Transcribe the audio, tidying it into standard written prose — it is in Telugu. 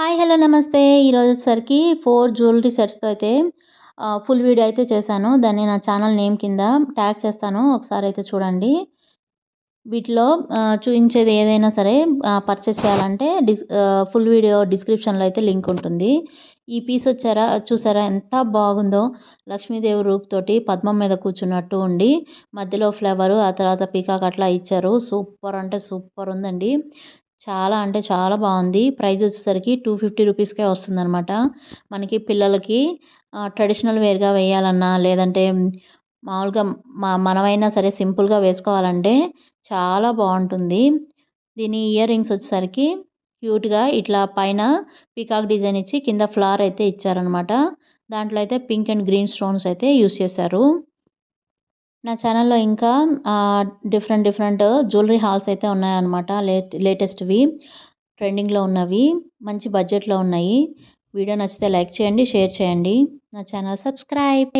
హాయ్. హలో. నమస్తే. ఈరోజొచ్చేసరికి 4 జ్యువెలరీ సెట్స్‌తో అయితే ఫుల్ వీడియో అయితే చేశాను. దాన్ని నా ఛానల్ నేమ్ కింద ట్యాగ్ చేస్తాను. ఒకసారయితే చూడండి. వీటిలో చూయించేది ఏదైనా సరే పర్చేస్ చేయాలంటే ఫుల్ వీడియో డిస్క్రిప్షన్‌లో అయితే లింక్ ఉంటుంది. ఈ పీస్ చూసారా ఎంత బాగుందో! లక్ష్మీదేవి రూపుతోటి పద్మం మీద కూర్చున్నట్టు ఉండి, మధ్యలో ఫ్లవరు, ఆ తర్వాత పీకాక్ అట్లా ఇచ్చారు. సూపర్ అంటే సూపర్ ఉందండి. చాలా అంటే చాలా బావుంది. ప్రైస్ వచ్చేసరికి 250 రూపీస్‌కే వస్తుందనమాట. మనకి పిల్లలకి ట్రెడిషనల్ వేర్‌గా వేయాలన్నా, లేదంటే మామూలుగా మనమైనా సరే సింపుల్‌గా వేసుకోవాలంటే చాలా బావుంటుంది. దీని ఇయర్ రింగ్స్ వచ్చేసరికి క్యూట్‌గా ఇట్లా పైన పీకాక్ డిజైన్ ఇచ్చి కింద ఫ్లవర్ అయితే ఇచ్చారనమాట. దాంట్లో అయితే పింక్ అండ్ గ్రీన్ స్టోన్స్ అయితే యూజ్ చేశారు. నా ఛానల్‌లో ఇంకా డిఫరెంట్ డిఫరెంట్ జ్యువెలరీ హాల్స్ అయితే ఉన్నాయన్నమాట. లేటెస్ట్‌వి ట్రెండింగ్‌లో ఉన్నవి. మంచి బడ్జెట్‌లో ఉన్నాయి. వీడియో నచ్చితే లైక్ చేయండి, షేర్ చేయండి. నా ఛానల్ సబ్స్క్రైబ్.